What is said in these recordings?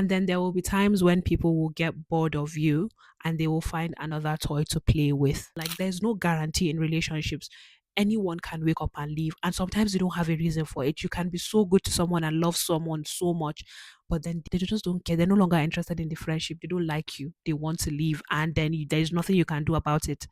And then there will be times when people will get bored of you and they will find another toy to play with. Like there's no guarantee in relationships. Anyone can wake up and leave. And sometimes you don't have a reason for it. You can be so good to someone and love someone so much, but then they just don't care. They're no longer interested in the friendship. They don't like you. They want to leave. And then there's nothing you can do about it.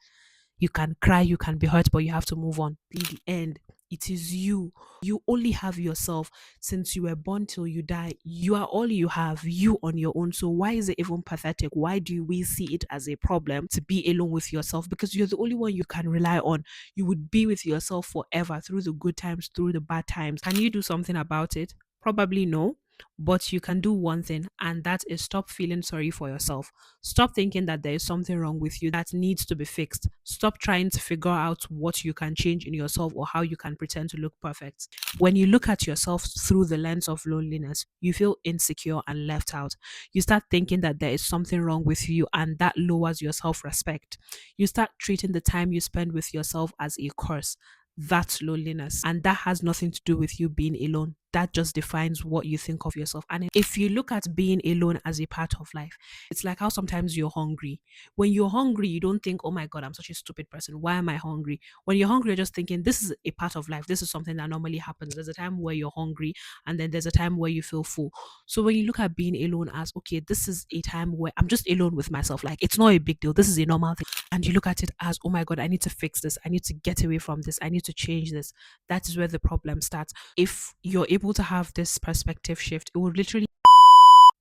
You can cry, you can be hurt, but you have to move on. In the end, it is you. You only have yourself. Since you were born till you die, you are all you have, you on your own. So why is it even pathetic? Why do we see it as a problem to be alone with yourself? Because you're the only one you can rely on. You would be with yourself forever, through the good times, through the bad times. Can you do something about it? Probably no. But you can do one thing, and that is stop feeling sorry for yourself. Stop thinking that there is something wrong with you that needs to be fixed. Stop trying to figure out what you can change in yourself or how you can pretend to look perfect. When you look at yourself through the lens of loneliness, you feel insecure and left out. You start thinking that there is something wrong with you, and that lowers your self respect. You start treating the time you spend with yourself as a curse. That's loneliness. And that has nothing to do with you being alone. That just defines what you think of yourself. And if you look at being alone as a part of life, it's like how sometimes you're hungry. When you're hungry, you don't think, oh my God, I'm such a stupid person. Why am I hungry? When you're hungry, you're just thinking, this is a part of life. This is something that normally happens. There's a time where you're hungry, and then there's a time where you feel full. So when you look at being alone as, okay, this is a time where I'm just alone with myself, like it's not a big deal. This is a normal thing. And you look at it as, oh my God, I need to fix this. I need to get away from this. I need to change this. That is where the problem starts. If you're able to have this perspective shift, it will literally.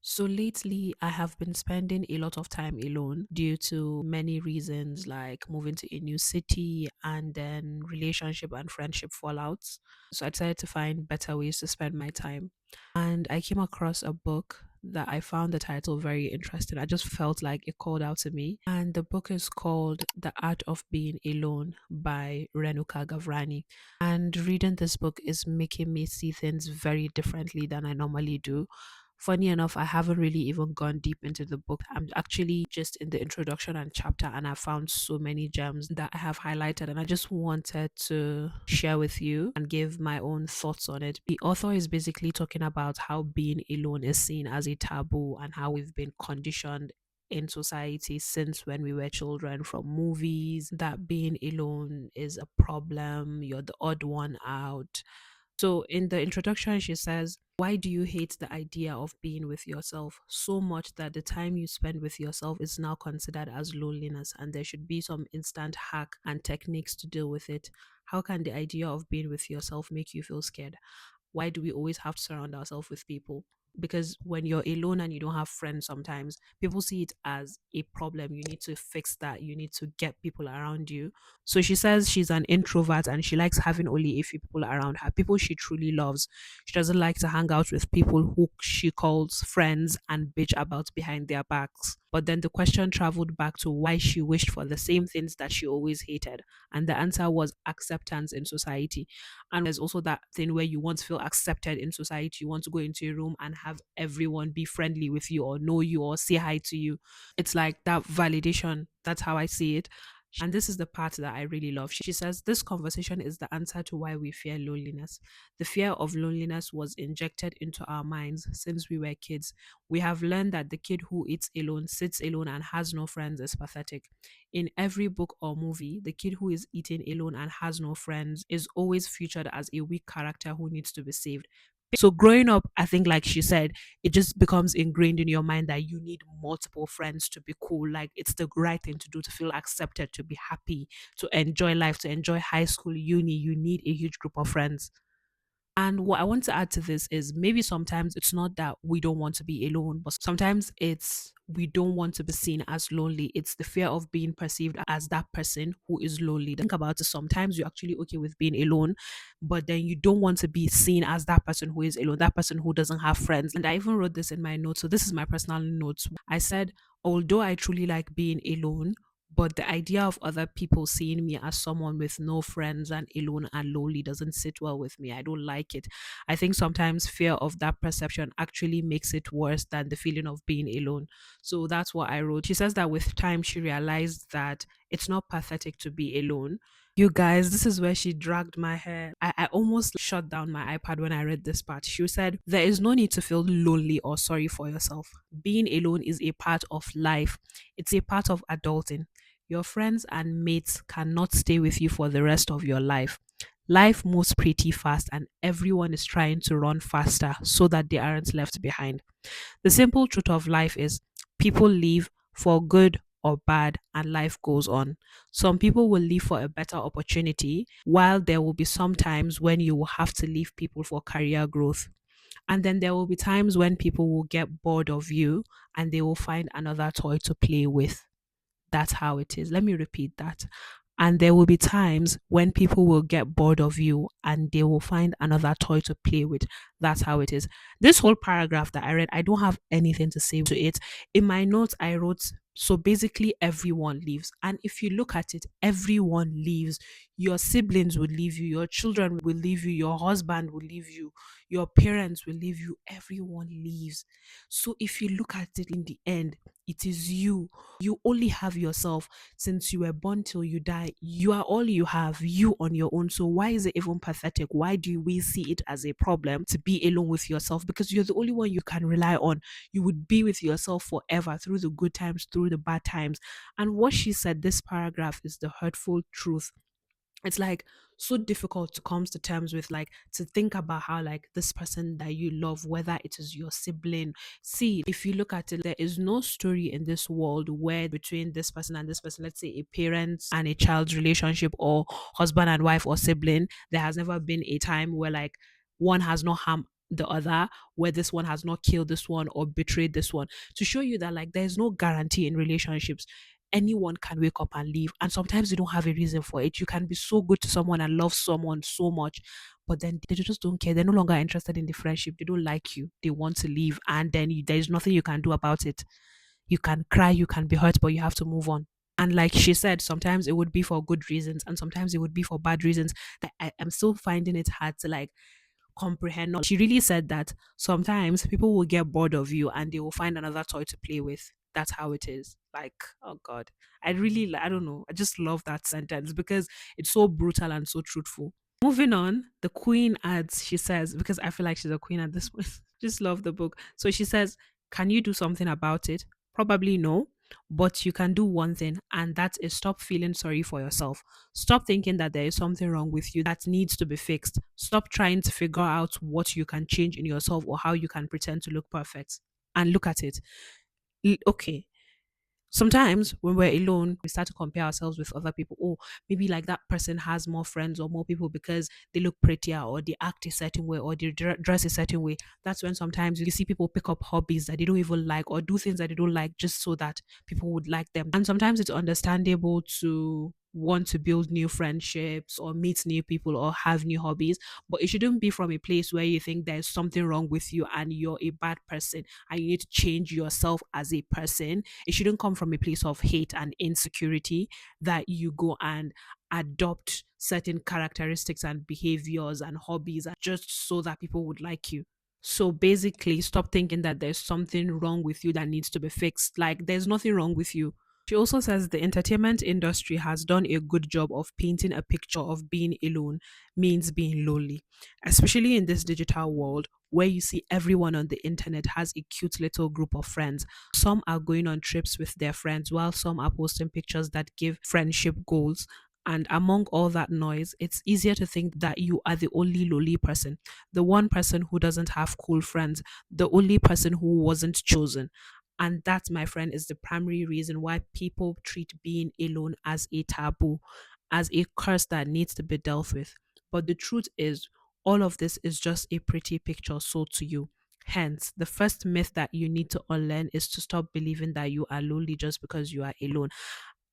So lately, I have been spending a lot of time alone due to many reasons, like moving to a new city and then relationship and friendship fallouts. So I decided to find better ways to spend my time. And I came across a book that I found the title very interesting. I just felt like it called out to me. And the book is called The Art of Being Alone by Renuka Gavrani. And reading this book is making me see things very differently than I normally do. Funny enough, I haven't really even gone deep into the book. I'm actually just in the introduction and chapter, and I found so many gems that I have highlighted, and I just wanted to share with you and give my own thoughts on it. The author is basically talking about how being alone is seen as a taboo and how we've been conditioned in society since when we were children, from movies, that being alone is a problem, you're the odd one out. So in the introduction, she says, why do you hate the idea of being with yourself so much that the time you spend with yourself is now considered as loneliness, and there should be some instant hack and techniques to deal with it? How can the idea of being with yourself make you feel scared? Why do we always have to surround ourselves with people? Because when you're alone and you don't have friends, sometimes people see it as a problem. You need to fix that. You need to get people around you. So she says she's an introvert and she likes having only a few people around her, people she truly loves. She doesn't like to hang out with people who she calls friends and bitch about behind their backs. But then the question traveled back to why she wished for the same things that she always hated. And the answer was acceptance in society. And there's also that thing where you want to feel accepted in society. You want to go into a room and have everyone be friendly with you or know you or say hi to you. It's like that validation. That's how I see it. And this is the part that I really love. She says, this conversation is the answer to why we fear loneliness. The fear of loneliness was injected into our minds since we were kids. We have learned that the kid who eats alone, sits alone, and has no friends is pathetic. In every book or movie, the kid who is eating alone and has no friends is always featured as a weak character who needs to be saved. So growing up, I think, like she said, it just becomes ingrained in your mind that you need multiple friends to be cool. Like it's the right thing to do to feel accepted, to be happy, to enjoy life, to enjoy high school, uni. You need a huge group of friends. And what I want to add to this is maybe sometimes it's not that we don't want to be alone, but sometimes it's we don't want to be seen as lonely. It's the fear of being perceived as that person who is lonely. Think about it. Sometimes you're actually okay with being alone, but then you don't want to be seen as that person who is alone, that person who doesn't have friends. And I even wrote this in my notes. So this is my personal notes. I said, although I truly like being alone, but the idea of other people seeing me as someone with no friends and alone and lonely doesn't sit well with me. I don't like it. I think sometimes fear of that perception actually makes it worse than the feeling of being alone. So that's what I wrote. She says that with time, she realized that it's not pathetic to be alone. You guys, this is where she dragged my hair. I almost shut down my iPad when I read this part. She said, there is no need to feel lonely or sorry for yourself. Being alone is a part of life, it's a part of adulting. Your friends and mates cannot stay with you for the rest of your life. Life moves pretty fast, and everyone is trying to run faster so that they aren't left behind. The simple truth of life is people leave for good or bad, and life goes on. Some people will leave for a better opportunity, while there will be some times when you will have to leave people for career growth. And then there will be times when people will get bored of you and they will find another toy to play with. That's how it is. Let me repeat that. And there will be times when people will get bored of you and they will find another toy to play with. That's how it is. This whole paragraph that I read, I don't have anything to say to it. In my notes, I wrote, so basically everyone leaves. And if you look at it, everyone leaves. Your siblings will leave you, your children will leave you, your husband will leave you, your parents will leave you. Everyone leaves. So if you look at it in the end, it is you. You only have yourself. Since you were born till you die, you are all you have, you on your own. So why is it even pathetic? Why do we see it as a problem to be alone with yourself? Because you're the only one you can rely on. You would be with yourself forever, through the good times, through the bad times. And what she said, this paragraph, is the hurtful truth. It's like so difficult to come to terms with, like, to think about how, like, this person that you love, whether it is your sibling. See, if you look at it, there is no story in this world where between this person and this person, let's say a parent and a child's relationship, or husband and wife, or sibling, there has never been a time where, like, one has not harmed the other, where this one has not killed this one or betrayed this one, to show you that, like, there's no guarantee in relationships. Anyone can wake up and leave, and sometimes you don't have a reason for it. You can be so good to someone and love someone so much, but then they just don't care. They're no longer interested in the friendship. They don't like you, they want to leave, and then there's nothing you can do about it. You can cry, you can be hurt, but you have to move on. And like she said, sometimes it would be for good reasons and sometimes it would be for bad reasons, that I am still finding it hard to, like, comprehend. Not, she really said that sometimes people will get bored of you and they will find another toy to play with. That's how it is. Like, oh God, I really, I don't know. I just love that sentence because it's so brutal and so truthful. Moving on, the queen adds, she says, because I feel like she's a queen at this point. Just love the book. So she says, can you do something about it? Probably no, but you can do one thing, and that is stop feeling sorry for yourself. Stop thinking that there is something wrong with you that needs to be fixed. Stop trying to figure out what you can change in yourself or how you can pretend to look perfect. And look at it. Okay, sometimes when we're alone, we start to compare ourselves with other people. Oh, maybe like that person has more friends or more people because they look prettier or they act a certain way or they dress a certain way. That's when sometimes you see people pick up hobbies that they don't even like or do things that they don't like just so that people would like them. And sometimes it's understandable to want to build new friendships or meet new people or have new hobbies, but it shouldn't be from a place where you think there's something wrong with you and you're a bad person and you need to change yourself as a person. It shouldn't come from a place of hate and insecurity that you go and adopt certain characteristics and behaviors and hobbies just so that people would like you. So basically, stop thinking that there's something wrong with you that needs to be fixed. Like, there's nothing wrong with you. She also says the entertainment industry has done a good job of painting a picture of being alone means being lonely, especially in this digital world where you see everyone on the internet has a cute little group of friends. Some are going on trips with their friends, while some are posting pictures that give friendship goals. And among all that noise, it's easier to think that you are the only lonely person, the one person who doesn't have cool friends, the only person who wasn't chosen. And that, my friend, is the primary reason why people treat being alone as a taboo, as a curse that needs to be dealt with. But the truth is, all of this is just a pretty picture sold to you. Hence, the first myth that you need to unlearn is to stop believing that you are lonely just because you are alone.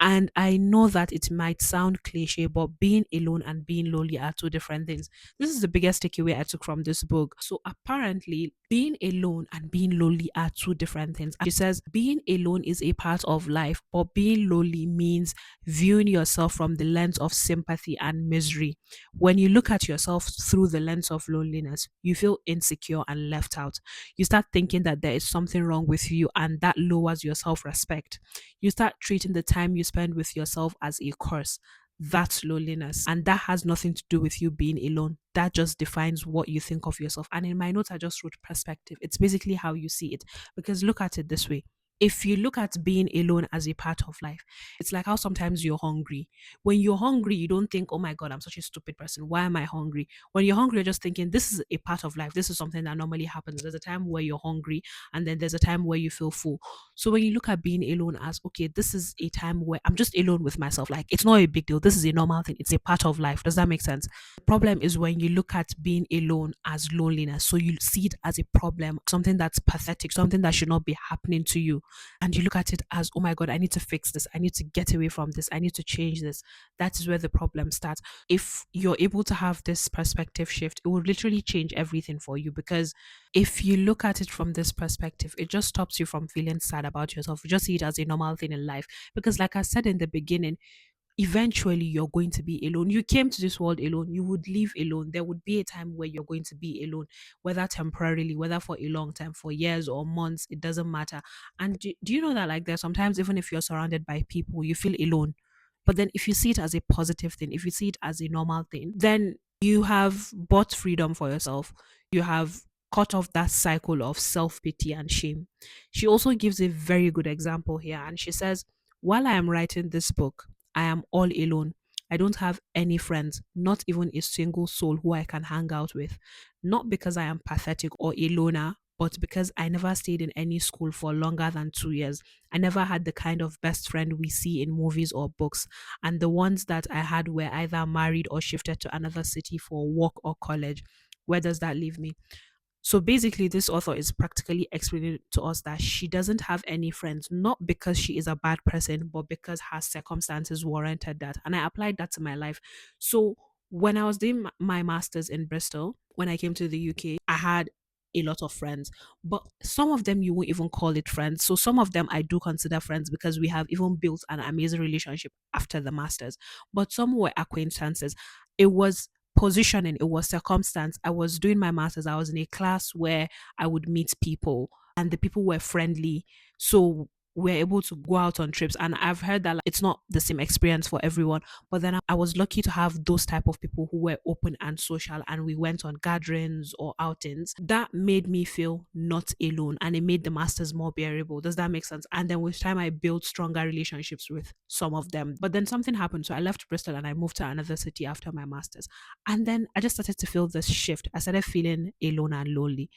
And I know that it might sound cliche, but being alone and being lonely are two different things. This is the biggest takeaway I took from this book. So apparently, being alone and being lonely are two different things. She says being alone is a part of life, but being lonely means viewing yourself from the lens of sympathy and misery. When you look at yourself through the lens of loneliness, you feel insecure and left out. You start thinking that there is something wrong with you, and that lowers your self respect. You start treating the time you spend with yourself as a curse. That's loneliness. And that has nothing to do with you being alone. That just defines what you think of yourself. And in my notes, I just wrote perspective. It's basically how you see it. Because look at it this way. If you look at being alone as a part of life, it's like how sometimes you're hungry. When you're hungry, you don't think, oh my God, I'm such a stupid person. Why am I hungry? When you're hungry, you're just thinking, this is a part of life. This is something that normally happens. There's a time where you're hungry, and then there's a time where you feel full. So when you look at being alone as, okay, this is a time where I'm just alone with myself, like it's not a big deal. This is a normal thing. It's a part of life. Does that make sense? The problem is when you look at being alone as loneliness. So you see it as a problem, something that's pathetic, something that should not be happening to you. And you look at it as, oh my God, I need to fix this. I need to get away from this. I need to change this. That is where the problem starts. If you're able to have this perspective shift, it will literally change everything for you, because if you look at it from this perspective, it just stops you from feeling sad about yourself. You just see it as a normal thing in life. Because, like I said in the beginning, eventually you're going to be alone. You came to this world alone. You would leave alone. There would be a time where you're going to be alone, whether temporarily, whether for a long time, for years or months, it doesn't matter. And do you know that, like, there's sometimes, even if you're surrounded by people, you feel alone. But then if you see it as a positive thing, if you see it as a normal thing, then you have bought freedom for yourself. You have cut off that cycle of self pity and shame. She also gives a very good example here. And she says, while I am writing this book, I am all alone. I don't have any friends, not even a single soul who I can hang out with. Not because I am pathetic or a loner, but because I never stayed in any school for longer than 2 years. I never had the kind of best friend we see in movies or books. And the ones that I had were either married or shifted to another city for work or college. Where does that leave me? So basically, this author is practically explaining to us that she doesn't have any friends, not because she is a bad person, but because her circumstances warranted that. And I applied that to my life. So when I was doing my master's in Bristol, when I came to the UK, I had a lot of friends, but some of them you won't even call it friends. So some of them I do consider friends because we have even built an amazing relationship after the masters, but some were acquaintances. It was positioning, it was circumstance. I was doing my masters, I was in a class where I would meet people, and the people were friendly. So we're able to go out on trips. And I've heard that, like, it's not the same experience for everyone. But then I was lucky to have those type of people who were open and social, and we went on gatherings or outings. That made me feel not alone, and it made the masters more bearable. Does that make sense? And then with time I built stronger relationships with some of them. But then something happened. So I left Bristol and I moved to another city after my masters. And then I just started to feel this shift. I started feeling alone and lonely.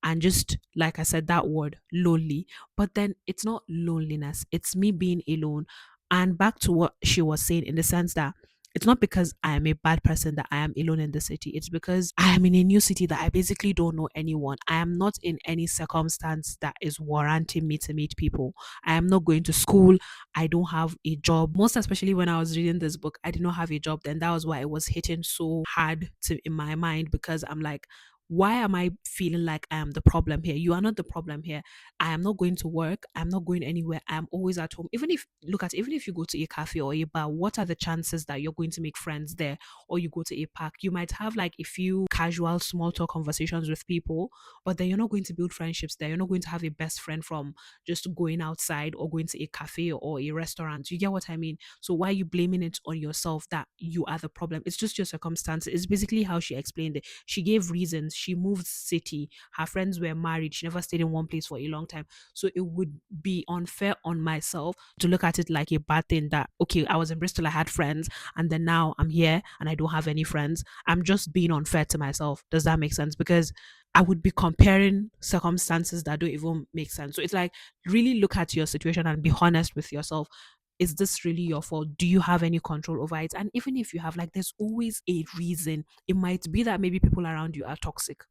And just like I said, that word, lonely. But then it's not loneliness, it's me being alone. And back to what she was saying, in the sense that it's not because I am a bad person that I am alone in the city. It's because I am in a new city that I basically don't know anyone. I am not in any circumstance that is warranting me to meet people. I am not going to school. I don't have a job. Most especially when I was reading this book, I did not have a job then. That was why it was hitting so hard to in my mind, because I'm like, why am I feeling like I am the problem here? You are not the problem here. I am not going to work. I'm not going anywhere. I'm always at home. Even if, look at, even if you go to a cafe or a bar, what are the chances that you're going to make friends there? Or you go to a park, you might have like a few casual small talk conversations with people, but then you're not going to build friendships there. You're not going to have a best friend from just going outside or going to a cafe or a restaurant. You get what I mean? So why are you blaming it on yourself that you are the problem? It's just your circumstances. It's basically how she explained it. She gave reasons. She moved city. Her friends were married. She never stayed in one place for a long time. So it would be unfair on myself to look at it like a bad thing that, okay, I was in Bristol, I had friends, and then now I'm here and I don't have any friends. I'm just being unfair to myself. Does that make sense? Because I would be comparing circumstances that don't even make sense. So it's like, really look at your situation and be honest with yourself. Is this really your fault? Do you have any control over it? And even if you have, like, there's always a reason. It might be that maybe people around you are toxic.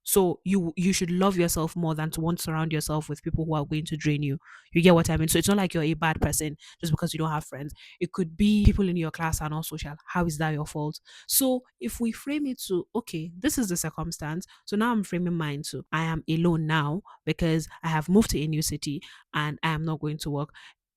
So you should love yourself more than to want to surround yourself with people who are going to drain you. You get what I mean? So it's not like you're a bad person just because you don't have friends. It could be people in your class are not social. How is that your fault? So if we frame it to, okay, this is the circumstance. So now I'm framing mine to, I am alone now because I have moved to a new city and I am not going to work.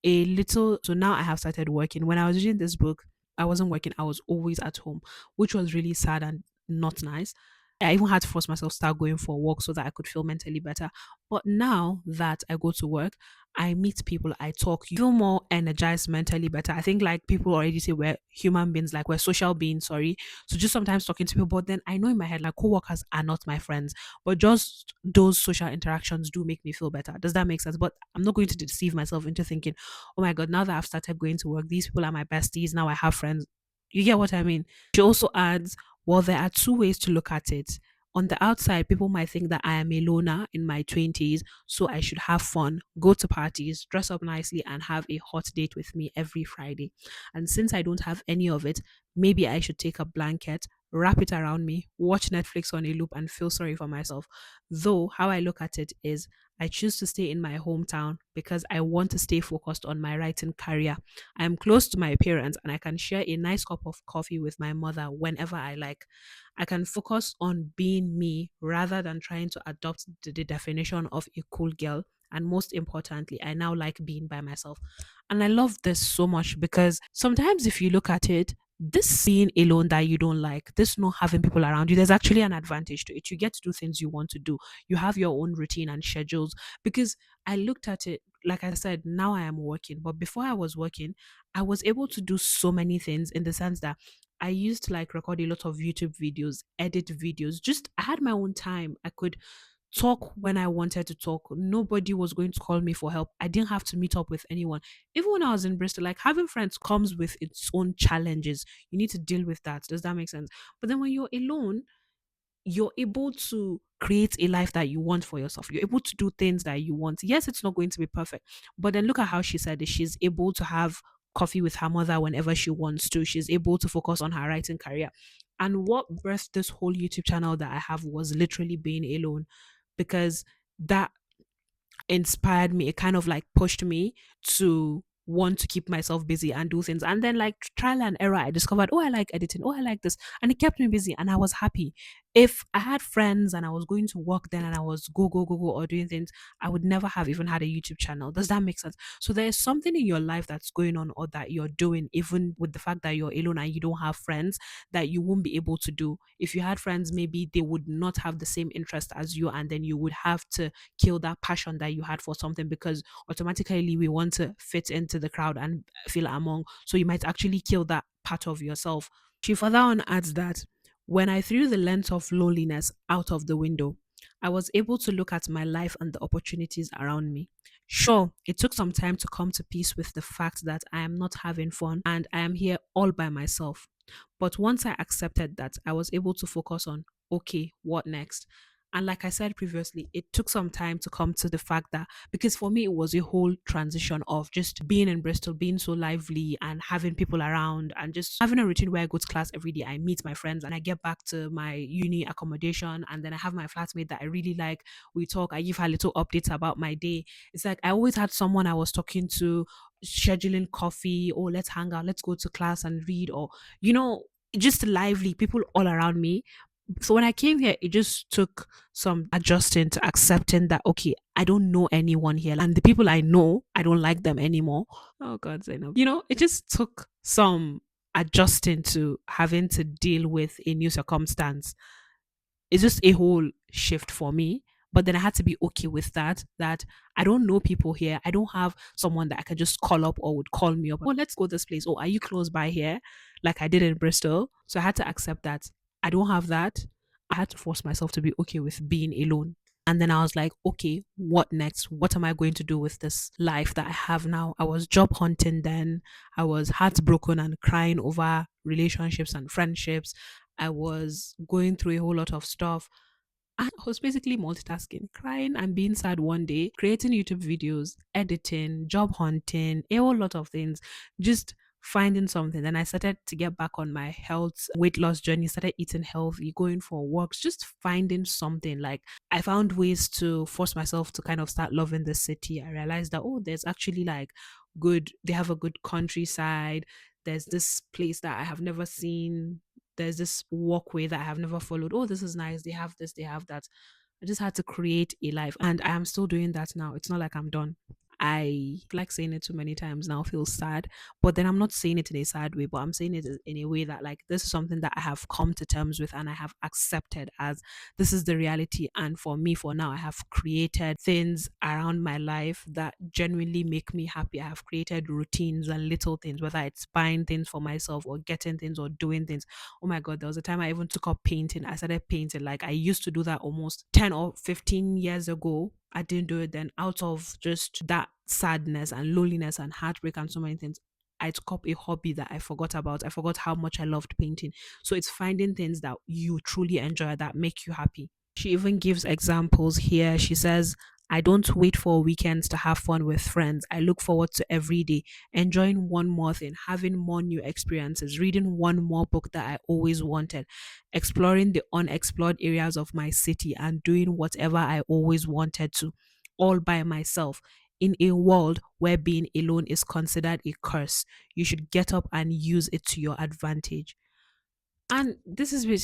A little, so now I have started working. When I was reading this book, I wasn't working. I was always at home, which was really sad and not nice. I even had to force myself to start going for walks so that I could feel mentally better. But now that I go to work, I meet people, I talk, you feel more energized, mentally better. I think like people already say we're human beings, like we're social beings, sorry. So just sometimes talking to people, but then I know in my head, like coworkers are not my friends, but just those social interactions do make me feel better. Does that make sense? But I'm not going to deceive myself into thinking, oh my God, now that I've started going to work, these people are my besties. Now I have friends. You get what I mean? She also adds, well, there are two ways to look at it. On the outside, people might think that I am a loner in my 20s, so I should have fun, go to parties, dress up nicely, and have a hot date with me every Friday. And since I don't have any of it, maybe I should take a blanket, wrap it around me, watch Netflix on a loop, and feel sorry for myself. Though, how I look at it is, I choose to stay in my hometown because I want to stay focused on my writing career. I am close to my parents and I can share a nice cup of coffee with my mother whenever I like. I can focus on being me rather than trying to adopt the definition of a cool girl. And most importantly, I now like being by myself. And I love this so much because sometimes if you look at it, this being alone that you don't like, this not having people around you, there's actually an advantage to it. You get to do things you want to do. You have your own routine and schedules. Because I looked at it, like I said, now I am working. But before I was working, I was able to do so many things in the sense that I used to like record a lot of YouTube videos, edit videos. Just I had my own time. I could talk when I wanted to talk. Nobody was going to call me for help. I didn't have to meet up with anyone. Even when I was in Bristol, like having friends comes with its own challenges. You need to deal with that. Does that make sense? But then when you're alone, you're able to create a life that you want for yourself. You're able to do things that you want. Yes, it's not going to be perfect, but then look at how she said it. She's able to have coffee with her mother whenever she wants to. She's able to focus on her writing career. And what birthed this whole YouTube channel that I have was literally being alone because that inspired me. It kind of like pushed me to want to keep myself busy and do things. And then like trial and error, I discovered, oh, I like editing. Oh, I like this. And it kept me busy and I was happy. If I had friends and I was going to work then and I was go or doing things, I would never have even had a YouTube channel. Does that make sense? So there's something in your life that's going on or that you're doing, even with the fact that you're alone and you don't have friends, that you won't be able to do. If you had friends, maybe they would not have the same interest as you, and then you would have to kill that passion that you had for something because automatically we want to fit into the crowd and feel among. So you might actually kill that part of yourself. She further on adds that when I threw the lens of loneliness out of the window, I was able to look at my life and the opportunities around me. Sure, it took some time to come to peace with the fact that I am not having fun and I am here all by myself. But once I accepted that, I was able to focus on, okay, what next? And like I said previously, it took some time to come to the fact that because for me, it was a whole transition of just being in Bristol, being so lively and having people around and just having a routine where I go to class every day. I meet my friends and I get back to my uni accommodation. And then I have my flatmate that I really like. We talk, I give her little updates about my day. It's like I always had someone I was talking to, scheduling coffee, or let's hang out, let's go to class and read, or, just lively people all around me. So when I came here, it just took some adjusting to accepting that okay, I don't know anyone here, and the people I know, I don't like them anymore. Oh God, Zainab. It just took some adjusting to having to deal with a new circumstance. It's just a whole shift for me. But then I had to be okay with that I don't know people here. I don't have someone that I can just call up or would call me up. Oh, let's go this place. Oh, are you close by here? Like I did in Bristol. So I had to accept that I don't have that. I had to force myself to be okay with being alone. And then I was like, okay, what next? What am I going to do with this life that I have now? I was job hunting then. I was heartbroken and crying over relationships and friendships. I was going through a whole lot of stuff. I was basically multitasking, crying and being sad one day, creating YouTube videos, editing, job hunting, a whole lot of things, just finding something. Then I started to get back on my health weight loss journey, started eating healthy, going for walks, just finding something. Like I found ways to force myself to kind of start loving the city. I realized that, oh, there's actually like they have a good countryside. There's this place that I have never seen, there's this walkway that I have never followed. Oh, this is nice. They have this, they have that. I just had to create a life. And I am still doing that now. It's not like I'm done. I like saying it too many times now, feel sad. But then I'm not saying it in a sad way, but I'm saying it in a way that, like, this is something that I have come to terms with and I have accepted as this is the reality. And for me, for now, I have created things around my life that genuinely make me happy. I have created routines and little things, whether it's buying things for myself or getting things or doing things. Oh my God, there was a time I even took up painting. I started painting. Like, I used to do that almost 10 or 15 years ago. I didn't do it then out of just that sadness and loneliness and heartbreak and so many things. I took up a hobby that I forgot about. I forgot how much I loved painting. So it's finding things that you truly enjoy that make you happy. She even gives examples here. She says, I don't wait for weekends to have fun with friends. I look forward to every day, enjoying one more thing, having more new experiences, reading one more book that I always wanted, exploring the unexplored areas of my city, and doing whatever I always wanted to, all by myself. In a world where being alone is considered a curse, you should get up and use it to your advantage. And this is which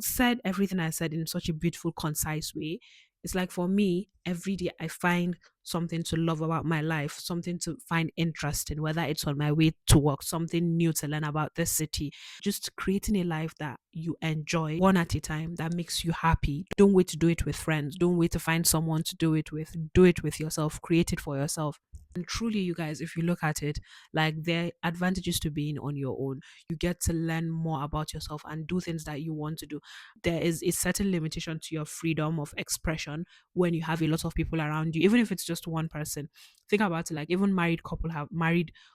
said everything I said in such a beautiful, concise way. It's like for me, every day I find something to love about my life, something to find interesting, whether it's on my way to work, something new to learn about this city, just creating a life that you enjoy one at a time, that makes you happy. Don't wait to do it with friends. Don't wait to find someone to do it with. Do it with yourself. Create it for yourself. And truly, you guys, if you look at it, like, there are advantages to being on your own. You get to learn more about yourself and do things that you want to do. There is a certain limitation to your freedom of expression when you have a lot of people around you, even if it's just one person. Think about it, like, even married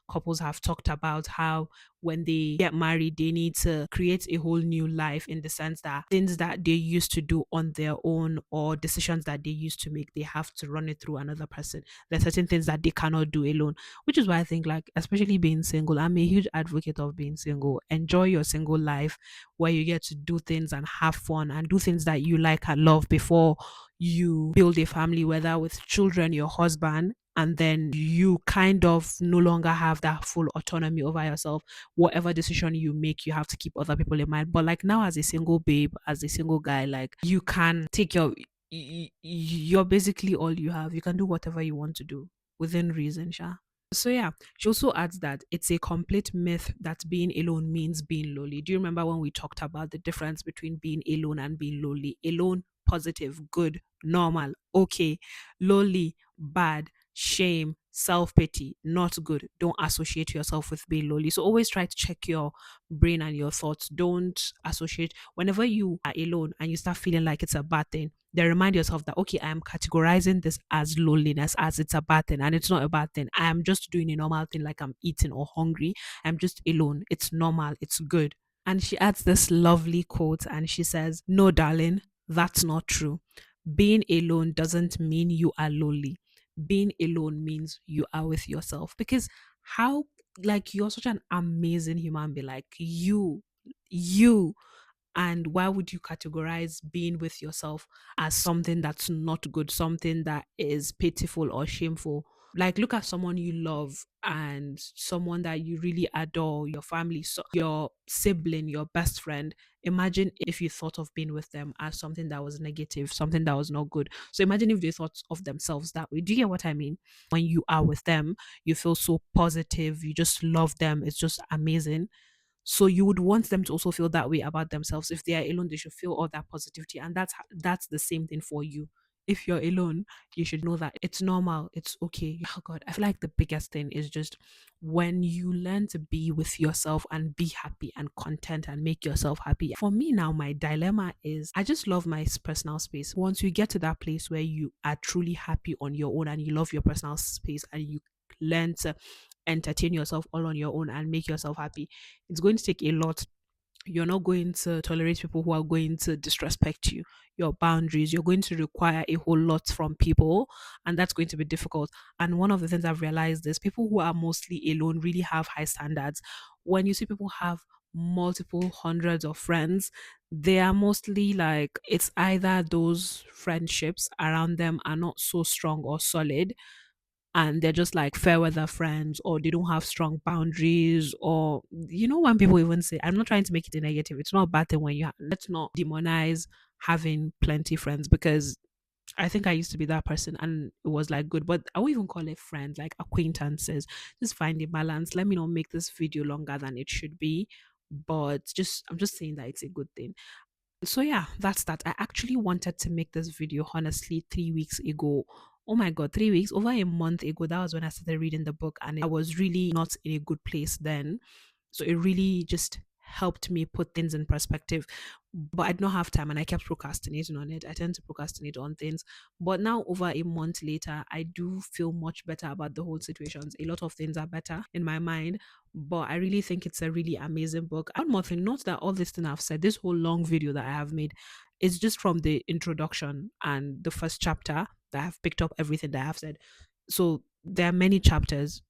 couples have talked about how when they get married, they need to create a whole new life, in the sense that things that they used to do on their own or decisions that they used to make, they have to run it through another person. There's certain things that they cannot do alone, which is why I think, like, especially being single, I'm a huge advocate of being single. Enjoy your single life where you get to do things and have fun and do things that you like and love before you build a family, whether with children, your husband, and then you kind of no longer have that full autonomy over yourself. Whatever decision you make, you have to keep other people in mind. But like, now, as a single babe, as a single guy, like, you can take you're basically all you have. You can do whatever you want to do within reason, Sha. So yeah, she also adds that it's a complete myth that being alone means being lonely. Do you remember when we talked about the difference between being alone and being lonely? Alone, positive, good, normal, okay. Lonely, bad, shame, self pity, not good. Don't associate yourself with being lonely. So always try to check your brain and your thoughts. Don't associate whenever you are alone and you start feeling like it's a bad thing. Then remind yourself that, okay, I am categorizing this as loneliness, as it's a bad thing, and it's not a bad thing. I am just doing a normal thing, like I'm eating or hungry. I'm just alone. It's normal. It's good. And she adds this lovely quote and she says, no, darling, that's not true. Being alone doesn't mean you are lonely. Being alone means you are with yourself. Because how, like, you're such an amazing human being, like, you and why would you categorize being with yourself as something that's not good, something that is pitiful or shameful? Like, look at someone you love and someone that you really adore, your family, so your sibling, your best friend. Imagine if you thought of being with them as something that was negative, something that was not good. So imagine if they thought of themselves that way. Do you get what I mean? When you are with them, you feel so positive, you just love them, it's just amazing. So you would want them to also feel that way about themselves. If they are alone, they should feel all that positivity, and that's the same thing for you. If you're alone, you should know that it's normal, it's okay. Oh God, I feel like the biggest thing is just when you learn to be with yourself and be happy and content and make yourself happy. For me now, my dilemma is I just love my personal space. Once you get to that place where you are truly happy on your own and you love your personal space and you learn to entertain yourself all on your own and make yourself happy, it's going to take a lot. You're not going to tolerate people who are going to disrespect you, your boundaries. You're going to require a whole lot from people, and that's going to be difficult. And one of the things I've realized is people who are mostly alone really have high standards. When you see people have multiple hundreds of friends, they are mostly like, it's either those friendships around them are not so strong or solid, and they're just like fair weather friends, or they don't have strong boundaries, or when people even say, I'm not trying to make it a negative, it's not a bad thing when let's not demonize having plenty friends, because I think I used to be that person and it was like good, but I won't even call it friends, like acquaintances. Just find a balance. Let me not make this video longer than it should be. But just I'm just saying that it's a good thing. So yeah, that's that. I actually wanted to make this video honestly 3 weeks ago. Oh my god, 3 weeks, over a month ago. That was when I started reading the book, and I was really not in a good place then. So it really just helped me put things in perspective. But I did not have time and I kept procrastinating on it. I tend to procrastinate on things. But now, over a month later, I do feel much better about the whole situations. A lot of things are better in my mind. But I really think it's a really amazing book. One more thing, not that all this thing I've said, this whole long video that I have made is just from the introduction and the first chapter that I've picked up everything that I've said. So there are many chapters.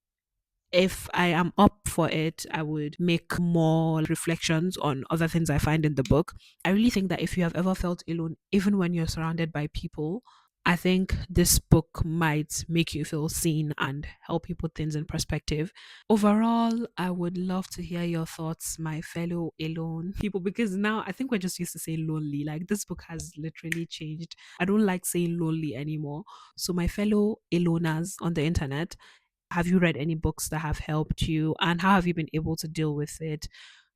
If I am up for it, I would make more reflections on other things I find in the book. I really think that if you have ever felt alone, even when you're surrounded by people, I think this book might make you feel seen and help you put things in perspective. Overall, I would love to hear your thoughts, my fellow alone people, because now I think we're just used to saying lonely. Like this book has literally changed. I don't like saying lonely anymore. So, my fellow aloners on the internet, have you read any books that have helped you and how have you been able to deal with it?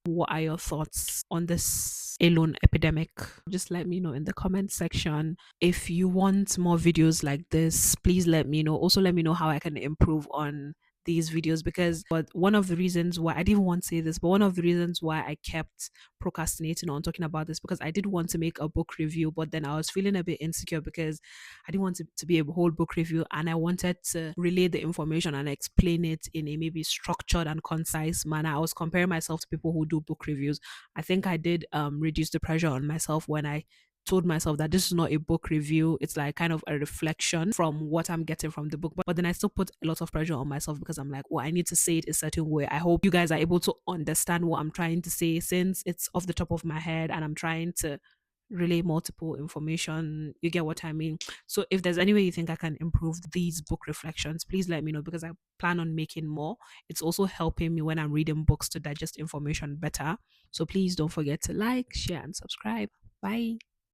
What are your thoughts on this alone epidemic? Just let me know in the comment section. If you want more videos like this, please let me know. Also, let me know how I can improve on these videos, because but one of the reasons why I didn't want to say this, but one of the reasons why I kept procrastinating on talking about this, because I did want to make a book review, but then I was feeling a bit insecure because I didn't want to be a whole book review, and I wanted to relay the information and explain it in a maybe structured and concise manner. I was comparing myself to people who do book reviews. I think I did reduce the pressure on myself when I told myself that this is not a book review. It's like kind of a reflection from what I'm getting from the book. But then I still put a lot of pressure on myself because I'm like, oh, I need to say it a certain way. I hope you guys are able to understand what I'm trying to say, since it's off the top of my head and I'm trying to relay multiple information. You get what I mean? So if there's any way you think I can improve these book reflections, please let me know, because I plan on making more. It's also helping me when I'm reading books to digest information better. So please don't forget to like, share, and subscribe. Bye.